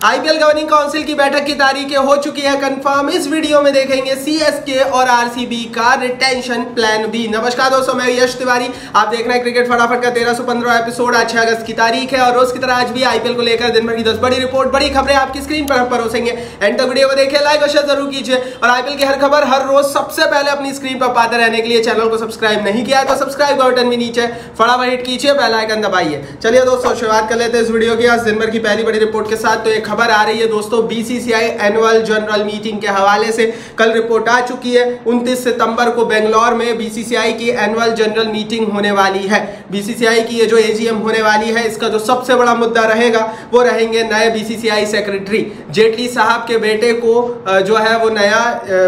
IPL governing council की बैठक की तारीखें हो चुकी है कंफर्म। इस वीडियो में देखेंगे सीएसके और आरसीबी का रिटेंशन प्लान बी। नमस्कार दोस्तों, मैं यश तिवारी, आप देख रहे हैं क्रिकेट फटाफट का 1315 एपिसोड। आज 6 अगस्त की तारीख है और रोज की तरह आज भी आईपीएल को लेकर दिन भर की 10 बड़ी रिपोर्ट, बड़ी खबरें आपकी स्क्रीन पर हम परोसेंगे। एंड तक वीडियो को देखिए, लाइक और शेयर जरूर कीजिए और आईपीएल की हर खबर हर रोज सबसे पहले अपनी स्क्रीन पर पाते रहने के लिए चैनल को सब्सक्राइब नहीं किया तो सब्सक्राइब का बटन भी नीचे फटाफट हिट कीजिए, बेल आइकन दबाइए। चलिए दोस्तों, शुरुआत कर लेते हैं इस वीडियो की आज दिन भर की पहली बड़ी रिपोर्ट के साथ। तो एक खबर आ रही है दोस्तों बीसीसीआई एनुअल जनरल मीटिंग के हवाले से। कल रिपोर्ट आ चुकी है, 29 सितंबर को बेंगलोर में बीसीसीआई की एनुअल जनरल मीटिंग होने वाली है। बीसीसीआई की ये जो एजीएम होने वाली है, इसका जो सबसे बड़ा मुद्दा रहेगा वो रहेंगे नए बीसीसीआई सेक्रेटरी। जेटली साहब के बेटे को जो है वो नया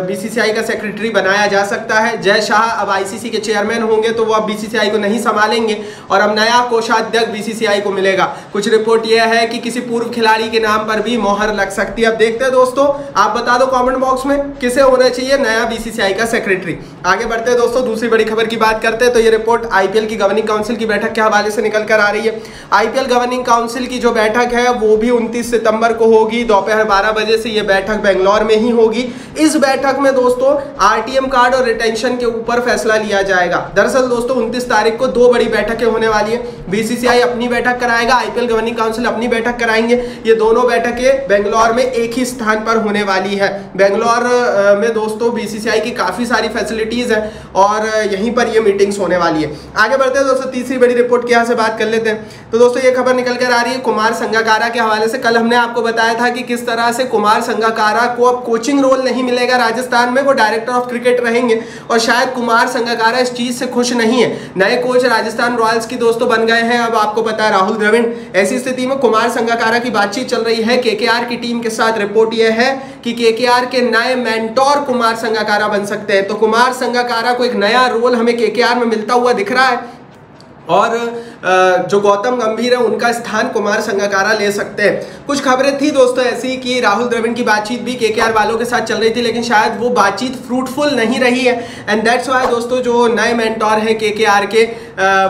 बीसीसीआई का सेक्रेटरी बनाया जा सकता है। जय शाह अब आईसीसी के चेयरमैन होंगे तो वो अब बीसीसीआई को नहीं संभालेंगे और अब नया कोषाध्यक्ष बीसीसीआई को मिलेगा। कुछ रिपोर्ट यह है कि किसी पूर्व खिलाड़ी के नाम पर भी मोहर लग सकती है। अब देखते हैं दोस्तों, आप बता दो कमेंट बॉक्स में किसे होना चाहिए नया बीसीसीआई का सेक्रेटरी। आगे बढ़ते हैं दोस्तों, दूसरी बड़ी खबर की बात करते हैं। तो ये रिपोर्ट आईपीएल की गवर्निंग काउंसिल की बैठक के हवाले से निकल कर आ रही है। आईपीएल गवर्निंग काउंसिल की जो बैठक है वो भी 29 सितंबर को होगी। दोपहर 12 बजे से ये बैठक बेंगलोर में ही होगी। इस बैठक में दोस्तों आरटीएम कार्ड और रिटेंशन के ऊपर फैसला लिया जाएगा। दरअसल दोस्तों 29 तारीख को दो बड़ी बैठकें होने वाली है। बीसीसीआई अपनी बैठक कराएगा, आईपीएल गवर्निंग काउंसिल अपनी बैठक कराएंगे। ये दोनों बैठकें बेंगलोर में एक ही स्थान पर होने वाली है। बेंगलोर में दोस्तों बीसीसीआई की काफी सारी फैसिलिटीज हैं और यहीं पर ये मीटिंग्स होने वाली है। आगे बढ़ते हैं दोस्तों, तीसरी बड़ी रिपोर्ट की यहाँ से बात कर लेते हैं। तो दोस्तों ये खबर निकल कर आ रही है कुमार संगकारा के हवाले से। कल हमने आपको बताया था कि किस तरह से कुमार संगकारा को अब कोचिंग रोल नहीं मिलेगा राजस्थान में, वो डायरेक्टर ऑफ क्रिकेट रहेंगे और शायद कुमार संगकारा इस चीज से खुश नहीं है। नए कोच राजस्थान रॉयल्स की दोस्तों बन गए हैं, अब आपको पता है राहुल द्रविड़। ऐसी स्थिति में कुमार संगकारा की बातचीत चल रही है केकेआर की टीम के साथ। रिपोर्ट यह है कि केकेआर के नए मेंटोर कुमार संगकारा बन सकते हैं। तो कुमार संगकारा को एक नया रोल हमें केकेआर में मिलता हुआ दिख रहा है और जो गौतम गंभीर है उनका स्थान कुमार संगकारा ले सकते हैं। कुछ खबरें थी दोस्तों ऐसी कि राहुल द्रविड़ की बातचीत भी केकेआर वालों के साथ चल रही थी, लेकिन शायद वो बातचीत फ्रूटफुल नहीं रही है। एंड दैट्स वाई दोस्तों जो नए मेंटोर हैं केकेआर के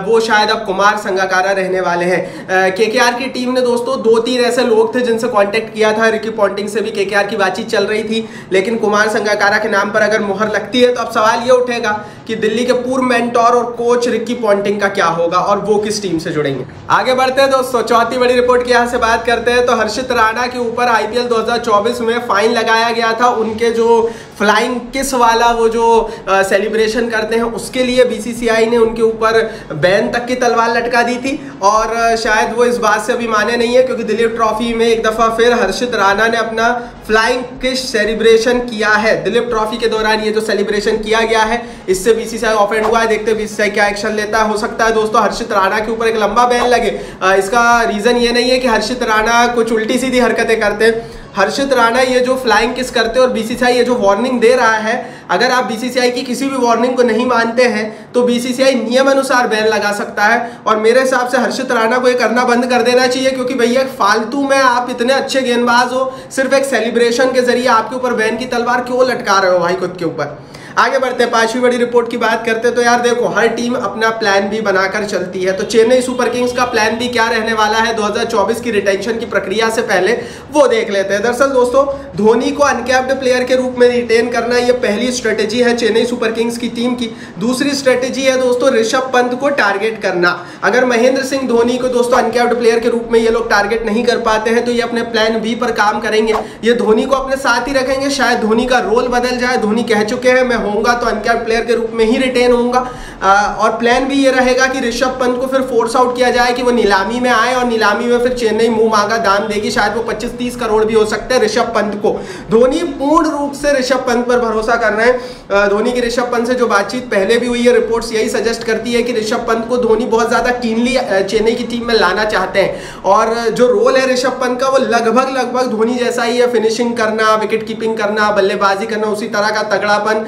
वो शायद अब कुमार संगकारा रहने वाले हैं। केकेआर की टीम ने दोस्तों 2-3 ऐसे लोग थे जिनसे कांटेक्ट किया था। रिकी पॉन्टिंग से भी केकेआर की बातचीत चल रही थी, लेकिन कुमार संगकारा के नाम पर अगर मुहर लगती है तो अब सवाल ये उठेगा कि दिल्ली के पूर्व मेंटोर और कोच रिकी पॉन्टिंग का क्या होगा और वो किस टीम से जुड़ेंगे। आगे बढ़ते हैं दोस्तों, चौथी बड़ी रिपोर्ट की यहाँ से बात करते हैं। तो हर्षित राणा के ऊपर आईपीएल 2024 में फाइन लगाया गया था। उनके जो फ्लाइंग किस वाला वो जो सेलिब्रेशन करते हैं उसके लिए बीसीसीआई ने उनके ऊपर बैन तक की तलवार लटका दी थी और शायद वो इस बात से अभी माने नहीं है, क्योंकि दिलीप ट्रॉफी में एक दफा फिर हर्षित राणा ने अपना फ्लाइंग किस सेलिब्रेशन किया है। दिलीप ट्रॉफी के दौरान ये जो सेलिब्रेशन किया गया है इससे बीसीसीआई ऑफेंड हुआ है। देखते हैं बीसीसीआई क्या एक्शन लेता है। हो सकता है दोस्तों हर्षित राणा के ऊपर एक लंबा बैन लगे। इसका रीजन ये नहीं है कि हर्षित राणा कुछ उल्टी सीधी हरकतें करते हैं। हर्षित राणा ये जो फ्लाइंग किस करते हैं और बीसीसीआई ये जो वार्निंग दे रहा है, अगर आप बीसीसीआई की किसी भी वार्निंग को नहीं मानते हैं तो बीसीसीआई नियम अनुसार बैन लगा सकता है। और मेरे हिसाब से हर्षित राणा को ये करना बंद कर देना चाहिए, क्योंकि भैया फालतू में आप इतने अच्छे गेंदबाज हो, सिर्फ एक सेलिब्रेशन के जरिए आपके ऊपर बैन की तलवार क्यों लटका रहे हो भाई खुद के ऊपर। आगे बढ़ते हैं, पांचवी बड़ी रिपोर्ट की बात करते हैं। तो यार देखो, हर टीम अपना प्लान भी बनाकर चलती है। तो चेन्नई सुपर किंग्स का प्लान भी क्या रहने वाला है 2024 की रिटेंशन की प्रक्रिया से पहले, वो देख लेते हैं। दरअसल दोस्तों धोनी को अनकैप्ड प्लेयर के रूप में रिटेन करना, ये पहली स्ट्रेटेजी है चेन्नई सुपर किंग्स की टीम की। दूसरी स्ट्रेटेजी है दोस्तों ऋषभ पंत को टारगेट करना। अगर महेंद्र सिंह धोनी को दोस्तों अनकैप्ड प्लेयर के रूप में ये लोग टारगेट नहीं कर पाते हैं तो ये अपने प्लान बी पर काम करेंगे। ये धोनी को अपने साथ ही रखेंगे। शायद धोनी का रोल बदल जाए। धोनी कह चुके हैं मैं होऊंगा तो अनकैप्ड प्लेयर के रूप में ही रिटेन होऊंगा। और प्लान भी ये रहेगा कि ऋषभ पंत को फिर फोर्स आउट किया जाए कि वो नीलामी में आए और नीलामी में फिर चेन्नई मुंह मांगा दाम देगी। शायद वो 25-30 करोड़ भी हो सकते हैं ऋषभ पंत को। धोनी पूर्ण रूप से ऋषभ पंत पर भरोसा कर रहे हैं। धोनी की ऋषभ पंत से जो बातचीत पहले भी हुई है, रिपोर्ट्स यही सजेस्ट करती है कि ऋषभ पंत को धोनी बहुत ज्यादा कीनली चेन्नई की टीम में लाना चाहते हैं। और जो रोल है ऋषभ पंत का वो लगभग धोनी जैसा ही है। फिनिशिंग करना, विकेट कीपिंग करना, बल्लेबाजी करना, उसी तरह का तगड़ापन।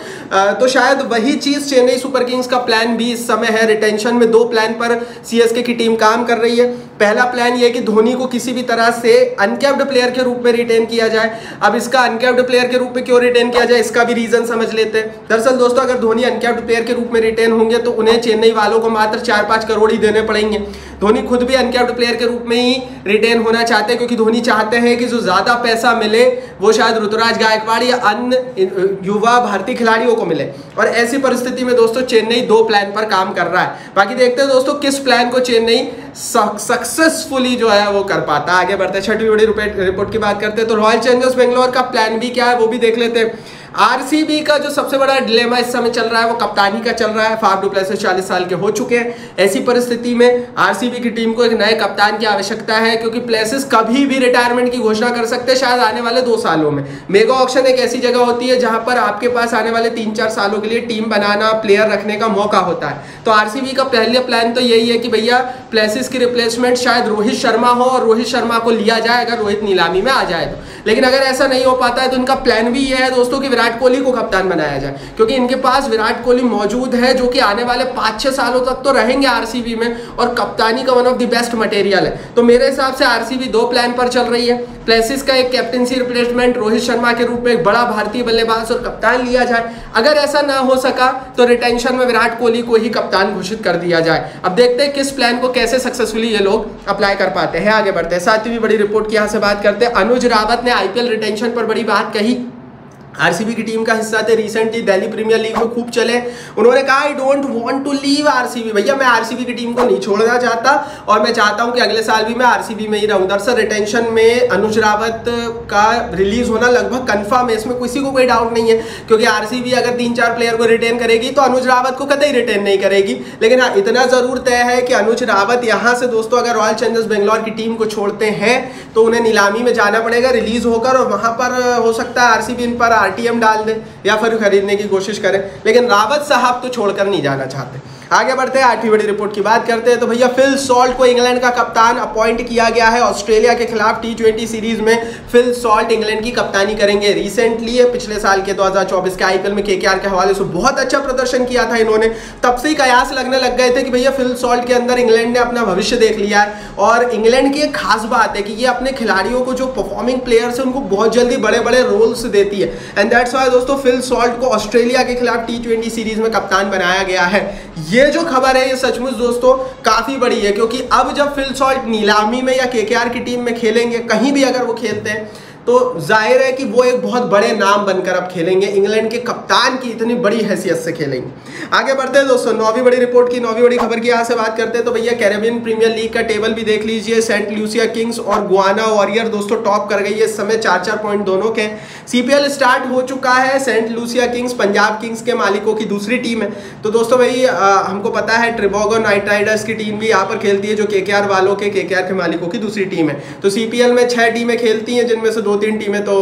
तो शायद वही चीज चेन्नई सुपर किंग्स का प्लान भी इस समय है। रिटेंशन में 2 प्लान पर सीएसके की टीम काम कर रही है। पहला प्लान ये कि धोनी को किसी भी तरह से अनकैप्ड प्लेयर के रूप में रिटेन किया जाए। अब इसका अनकैप्ड प्लेयर के रूप में क्यों रिटेन किया जाए, इसका भी रीजन समझ लेते हैं। दरअसल दोस्तों अगर धोनी अनकैप्ड प्लेयर के रूप में रिटेन होंगे तो उन्हें चेन्नई वालों को मात्र 4-5 करोड़ ही देने पड़ेंगे, धोनी खुद भी अनकैप्ड प्लेयर के रूप में ही रिटेन होना चाहते हैं, क्योंकि धोनी चाहते हैं कि जो ज्यादा पैसा मिले वो शायद ऋतुराज गायकवाड़ या अन्य युवा भारतीय खिलाड़ियों को मिले। और ऐसी परिस्थिति में दोस्तों चेन्नई 2 प्लान पर काम कर रहा है। बाकी देखते हैं दोस्तों किस प्लान को चेन्नई सक्सेसफुली जो है वो कर पाता है। आगे बढ़ते हैं, छठी बड़ी रिपोर्ट की बात करते हैं तो रॉयल चैलेंजर्स बेंगलोर का प्लान भी क्या है वो भी देख लेते हैं। आरसीबी का जो सबसे बड़ा डिलेमा इस समय चल रहा है वो कप्तानी का चल रहा है। फाफ डु प्लेसिस 40 साल के हो चुके हैं। ऐसी परिस्थिति में आरसीबी की टीम को एक नए कप्तान की आवश्यकता है, क्योंकि प्लेसिस कभी भी रिटायरमेंट की घोषणा कर सकते हैं, शायद आने वाले 2 सालों में। मेगा ऑक्शन एक ऐसी जगह होती है जहां पर आपके पास आने वाले 3-4 सालों के लिए टीम बनाना, प्लेयर रखने का मौका होता है। तो आरसीबी का पहले प्लान तो यही है कि भैया प्लेसिस की रिप्लेसमेंट शायद रोहित शर्मा हो और रोहित शर्मा को लिया जाए अगर रोहित नीलामी में आ जाए तो। लेकिन अगर ऐसा नहीं हो पाता है तो इनका प्लान भी यह है दोस्तों कि विराट कोहली को कप्तान बनाया जाए, क्योंकि इनके पास विराट कोहली मौजूद है जो कि आने वाले 5-6 सालों तक तो रहेंगे आरसीबी में, और कप्तानी का one of the best material है। तो मेरे हिसाब से आरसीबी 2 प्लान पर चल रही है। प्लेसिस का एक कैप्टनसी रिप्लेसमेंट रोहित शर्मा के रूप में एक बड़ा भारतीय बल्लेबाज और कप्तान लिया जाए। अगर ऐसा ना हो सका तो रिटेंशन में विराट कोहली को ही कप्तान घोषित कर दिया जाए। अब देखते हैं किस प्लान को कैसे सक्सेसफुली ये लोग अप्लाई कर पाते हैं। आगे बढ़ते हैं, 7वीं बड़ी रिपोर्ट की यहाँ से बात करते हैं। अनुज रावत ने आईपीएल रिटेंशन पर बड़ी बात कही। आरसीबी की टीम का हिस्सा थे, रिसेंटली दिल्ली प्रीमियर लीग में खूब चले। उन्होंने कहा I don't want to leave RCB. भैया मैं आरसीबी की टीम को नहीं छोड़ना चाहता और मैं चाहता हूं कि अगले साल भी मैं आरसीबी में ही रहूं। दरअसल रिटेंशन में अनुज रावत का रिलीज होना लगभग कंफर्म है, इसमें किसी को कोई डाउट नहीं है, क्योंकि आरसीबी अगर 3-4 प्लेयर को रिटेन करेगी तो अनुज रावत को कतई रिटेन नहीं करेगी। लेकिन हाँ, इतना जरूर तय है कि अनुज रावत यहां से दोस्तों अगर रॉयल चैलेंजर्स बेंगलोर की टीम को छोड़ते हैं तो उन्हें नीलामी में जाना पड़ेगा रिलीज होकर, और वहां पर हो सकता है आरसीबी इन पर आरटीएम डाल दे या फिर खरीदने की कोशिश करें। लेकिन रावत साहब तो छोड़कर नहीं जाना चाहते। आगे बढ़ते हैं, 8वीं बड़ी रिपोर्ट की बात करते हैं तो भैया फिल सॉल्ट को इंग्लैंड का कप्तान अपॉइंट किया गया है। ऑस्ट्रेलिया के खिलाफ T20 सीरीज में फिल सॉल्ट इंग्लैंड की कप्तानी करेंगे। रिसेंटली पिछले साल के 2024 के आईपीएल में केकेआर के हवाले से बहुत अच्छा प्रदर्शन किया था इन्होंने। तब से ही कयास लगने लग गए थे कि भैया फिल सॉल्ट के अंदर इंग्लैंड ने अपना भविष्य देख लिया है। और इंग्लैंड की एक खास बात है कि ये अपने खिलाड़ियों को जो परफॉर्मिंग प्लेयर्स है उनको बहुत जल्दी बड़े बड़े रोल्स देती है। एंड दैट्स व्हाई दोस्तों फिल सॉल्ट को ऑस्ट्रेलिया के खिलाफ T20 सीरीज में कप्तान बनाया गया है। ये जो खबर है ये सचमुच दोस्तों काफी बड़ी है, क्योंकि अब जब फिल सॉल्ट नीलामी में या केकेआर की टीम में खेलेंगे, कहीं भी अगर वो खेलते हैं तो जाहिर है कि वो एक बहुत बड़े नाम बनकर अब खेलेंगे, इंग्लैंड के कप्तान की इतनी बड़ी हैसियत से खेलेंगे। आगे बढ़ते हैं दोस्तों, 9वीं बड़ी रिपोर्ट की 9वीं बड़ी खबर की यहाँ से बात करते हैं तो भैया कैरेबियन प्रीमियर लीग का टेबल भी देख लीजिए। सेंट लूसिया किंग्स और गुआना वॉरियर दोस्तों टॉप कर गई है इस समय, 4-4 पॉइंट दोनों के। सीपीएल स्टार्ट हो चुका है। Saint Lucia Kings Punjab Kings के मालिकों की दूसरी टीम है। तो दोस्तों भाई हमको पता है ट्रिबोगो नाइट राइडर्स की टीम भी यहाँ पर खेलती है, जो केकेआर वालों के केकेआर के मालिकों की दूसरी टीम है। तो सीपीएल में 6 टीमें खेलती हैं, जिनमें से 2-3 टीमें तो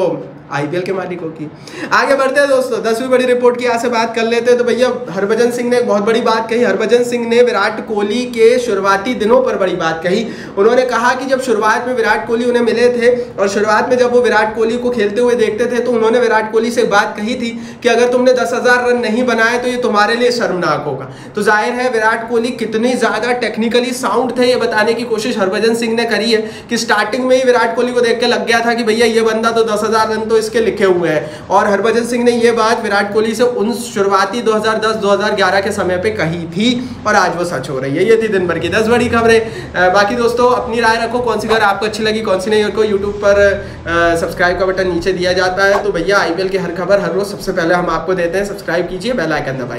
आईपीएल के मालिकों की। आगे बढ़ते हैं दोस्तों, 10वीं बड़ी रिपोर्ट की यहाँ से बात कर लेते हैं तो भैया हरभजन सिंह ने एक बहुत बड़ी बात कही। हरभजन सिंह ने विराट कोहली के शुरुआती दिनों पर बड़ी बात कही। उन्होंने कहा कि जब शुरुआत में विराट कोहली उन्हें मिले थे और शुरुआत में जब वो विराट कोहली को खेलते हुए देखते थे तो उन्होंने विराट कोहली से एक बात कही थी कि अगर तुमने 10,000 रन नहीं बनाए तो ये तुम्हारे लिए शर्मनाक होगा। तो जाहिर है विराट कोहली कितनी ज्यादा टेक्निकली साउंड थे ये बताने की कोशिश हरभजन सिंह ने करी है कि स्टार्टिंग में ही विराट कोहली को देख के लग गया था कि भैया ये बंदा तो 10,000 रन तो इसके लिखे हुए हैं। और हरभजन सिंह ने यह बात विराट कोहली से उन शुरुआती 2010-2011 के समय पे कही थी और आज वो सच हो रही है। ये थी दिन भर की 10 बड़ी खबरें। बाकी दोस्तों अपनी राय रखो, कौन सी खबर आपको अच्छी लगी कौन सी नहीं। और को यूट्यूब पर सब्सक्राइब का बटन नीचे दिया जाता है। तो भैया आईपीएल की हर खबर हर रोज सबसे पहले हम आपको देते हैं, सब्सक्राइब कीजिए, बेल आइकन दबाइए।